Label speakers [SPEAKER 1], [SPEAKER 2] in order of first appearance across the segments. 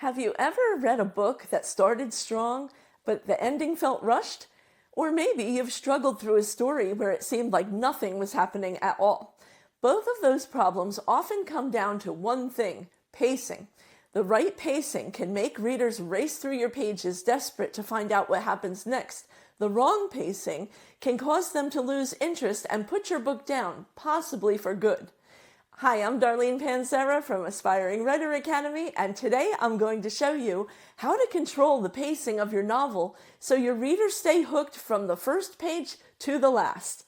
[SPEAKER 1] Have you ever read a book that started strong, but the ending felt rushed? Or maybe you've struggled through a story where it seemed like nothing was happening at all. Both of those problems often come down to one thing: pacing. The right pacing can make readers race through your pages desperate to find out what happens next. The wrong pacing can cause them to lose interest and put your book down, possibly for good. Hi, I'm Darlene Pansera from Aspiring Writer Academy, and today I'm going to show you how to control the pacing of your novel so your readers stay hooked from the first page to the last.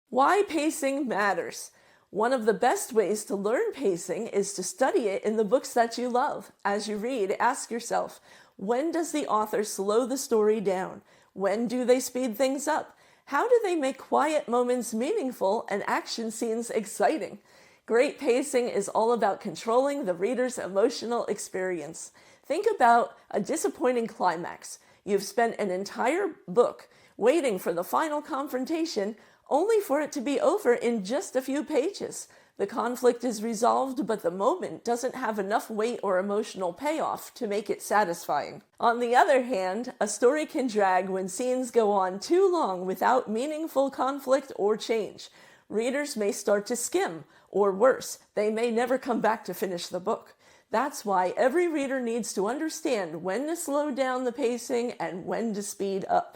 [SPEAKER 1] Why pacing matters. One of the best ways to learn pacing is to study it in the books that you love. As you read, ask yourself, when does the author slow the story down? When do they speed things up? How do they make quiet moments meaningful and action scenes exciting? Great pacing is all about controlling the reader's emotional experience. Think about a disappointing climax. You've spent an entire book waiting for the final confrontation, only for it to be over in just a few pages. The conflict is resolved, but the moment doesn't have enough weight or emotional payoff to make it satisfying. On the other hand, a story can drag when scenes go on too long without meaningful conflict or change. Readers may start to skim, or worse, they may never come back to finish the book. That's why every reader needs to understand when to slow down the pacing and when to speed up.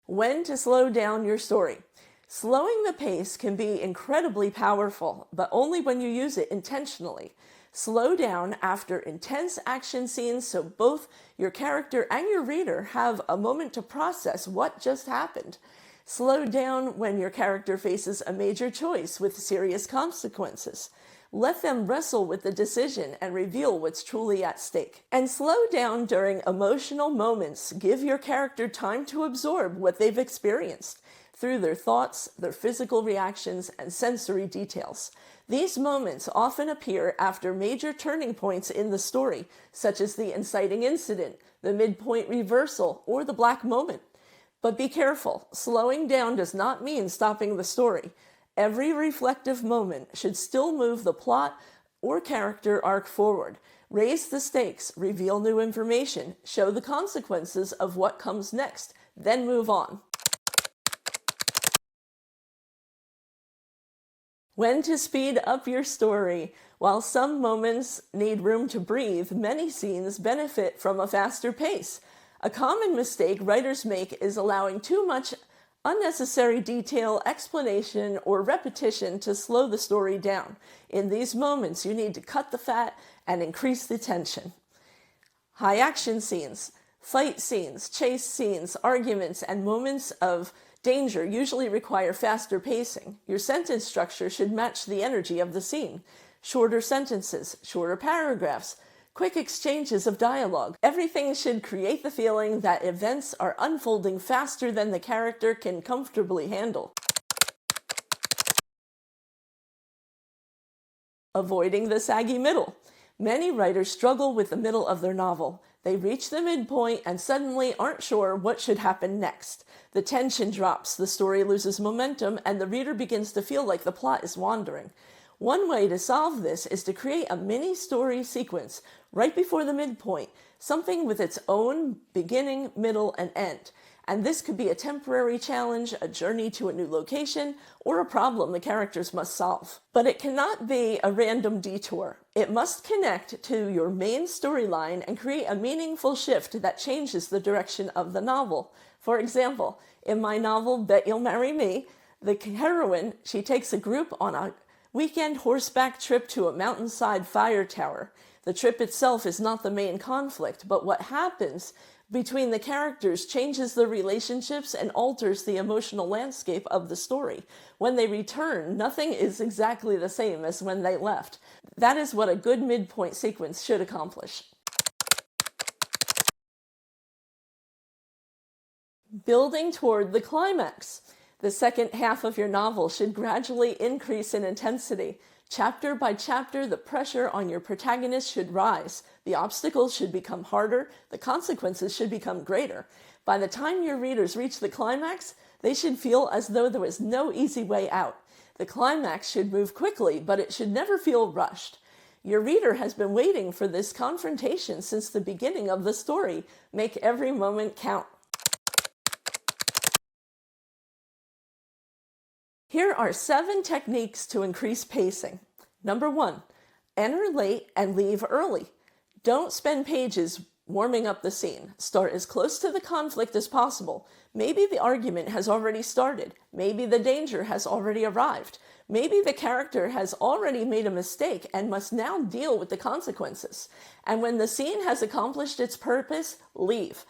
[SPEAKER 1] When to slow down your story. Slowing the pace can be incredibly powerful, but only when you use it intentionally. Slow down after intense action scenes so both your character and your reader have a moment to process what just happened. Slow down when your character faces a major choice with serious consequences. Let them wrestle with the decision and reveal what's truly at stake. And slow down during emotional moments. Give your character time to absorb what they've experienced through their thoughts, their physical reactions, and sensory details. These moments often appear after major turning points in the story, such as the inciting incident, the midpoint reversal, or the black moment. But be careful. Slowing down does not mean stopping the story. Every reflective moment should still move the plot or character arc forward, raise the stakes, reveal new information, show the consequences of what comes next, then move on. When to speed up your story. While some moments need room to breathe, many scenes benefit from a faster pace. A common mistake writers make is allowing too much unnecessary detail, explanation, or repetition to slow the story down. In these moments, you need to cut the fat and increase the tension. High action scenes, fight scenes, chase scenes, arguments, and moments of danger usually require faster pacing. Your sentence structure should match the energy of the scene. Shorter sentences, shorter paragraphs, quick exchanges of dialogue. Everything should create the feeling that events are unfolding faster than the character can comfortably handle. Avoiding the saggy middle. Many writers struggle with the middle of their novel. They reach the midpoint and suddenly aren't sure what should happen next. The tension drops, the story loses momentum, and the reader begins to feel like the plot is wandering. One way to solve this is to create a mini story sequence right before the midpoint, something with its own beginning, middle, and end. And this could be a temporary challenge, a journey to a new location, or a problem the characters must solve. But it cannot be a random detour. It must connect to your main storyline and create a meaningful shift that changes the direction of the novel. For example, in my novel, Bet You'll Marry Me, the heroine, she takes a group on a weekend horseback trip to a mountainside fire tower. The trip itself is not the main conflict, but what happens between the characters changes the relationships and alters the emotional landscape of the story. When they return, nothing is exactly the same as when they left. That is what a good midpoint sequence should accomplish. Building toward the climax. The second half of your novel should gradually increase in intensity. Chapter by chapter, the pressure on your protagonist should rise. The obstacles should become harder. The consequences should become greater. By the time your readers reach the climax, they should feel as though there was no easy way out. The climax should move quickly, but it should never feel rushed. Your reader has been waiting for this confrontation since the beginning of the story. Make every moment count. Here are 7 techniques to increase pacing. Number 1, enter late and leave early. Don't spend pages warming up the scene. Start as close to the conflict as possible. Maybe the argument has already started. Maybe the danger has already arrived. Maybe the character has already made a mistake and must now deal with the consequences. And when the scene has accomplished its purpose, leave.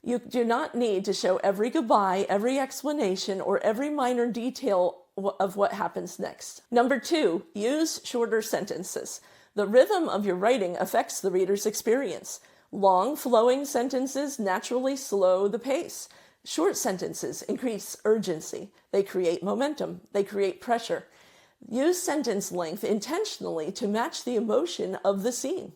[SPEAKER 1] You do not need to show every goodbye, every explanation, or every minor detail of what happens next. Number 2, use shorter sentences. The rhythm of your writing affects the reader's experience. Long, flowing sentences naturally slow the pace. Short sentences increase urgency. They create momentum. They create pressure. Use sentence length intentionally to match the emotion of the scene.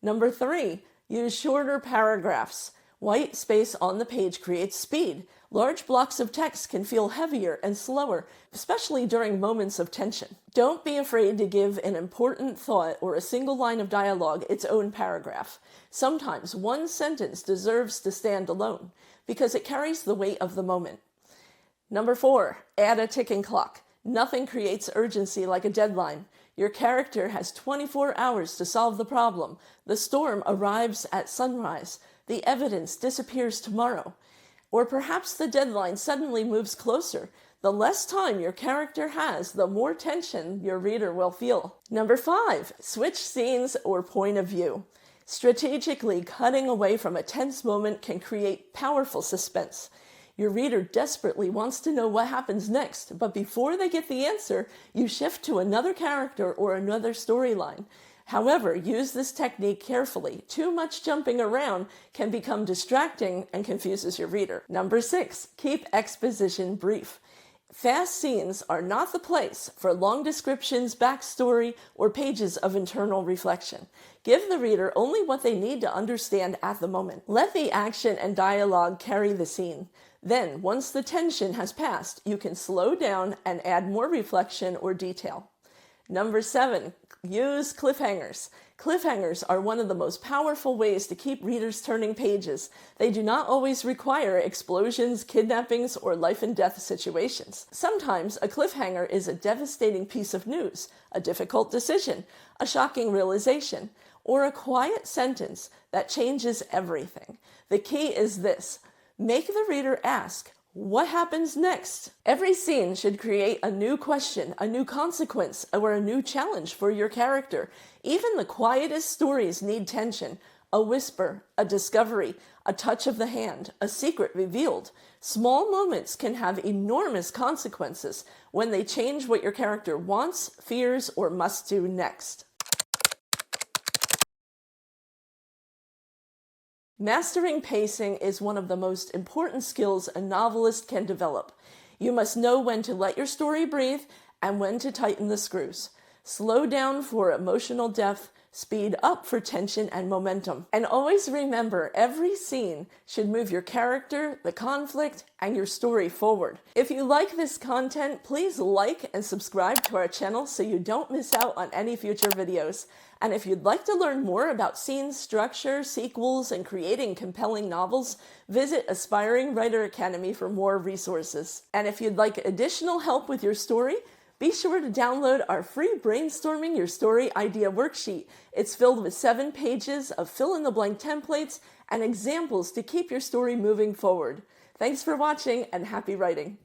[SPEAKER 1] Number 3, use shorter paragraphs. White space on the page creates speed. Large blocks of text can feel heavier and slower, especially during moments of tension. Don't be afraid to give an important thought or a single line of dialogue its own paragraph. Sometimes one sentence deserves to stand alone because it carries the weight of the moment. Number 4, add a ticking clock. Nothing creates urgency like a deadline. Your character has 24 hours to solve the problem. The storm arrives at sunrise. The evidence disappears tomorrow. Or perhaps the deadline suddenly moves closer. The less time your character has, the more tension your reader will feel. Number 5, switch scenes or point of view. Strategically cutting away from a tense moment can create powerful suspense. Your reader desperately wants to know what happens next, but before they get the answer, you shift to another character or another storyline. However, use this technique carefully. Too much jumping around can become distracting and confuses your reader. Number 6, keep exposition brief. Fast scenes are not the place for long descriptions, backstory, or pages of internal reflection. Give the reader only what they need to understand at the moment. Let the action and dialogue carry the scene. Then, once the tension has passed, you can slow down and add more reflection or detail. Number 7, use cliffhangers. Cliffhangers are one of the most powerful ways to keep readers turning pages. They do not always require explosions, kidnappings, or life and death situations. Sometimes a cliffhanger is a devastating piece of news, a difficult decision, a shocking realization, or a quiet sentence that changes everything. The key is this: make the reader ask, what happens next? Every scene should create a new question, a new consequence, or a new challenge for your character. Even the quietest stories need tension. A whisper, a discovery, a touch of the hand, a secret revealed. Small moments can have enormous consequences when they change what your character wants, fears, or must do next. Mastering pacing is one of the most important skills a novelist can develop. You must know when to let your story breathe and when to tighten the screws. Slow down for emotional depth, speed up for tension and momentum. And always remember, every scene should move your character, the conflict, and your story forward. If you like this content, please like and subscribe to our channel so you don't miss out on any future videos. And if you'd like to learn more about scene structure, sequels, and creating compelling novels, visit Aspiring Writer Academy for more resources. And if you'd like additional help with your story, be sure to download our free Brainstorming Your Story Idea Worksheet. It's filled with 7 pages of fill-in-the-blank templates and examples to keep your story moving forward. Thanks for watching and happy writing.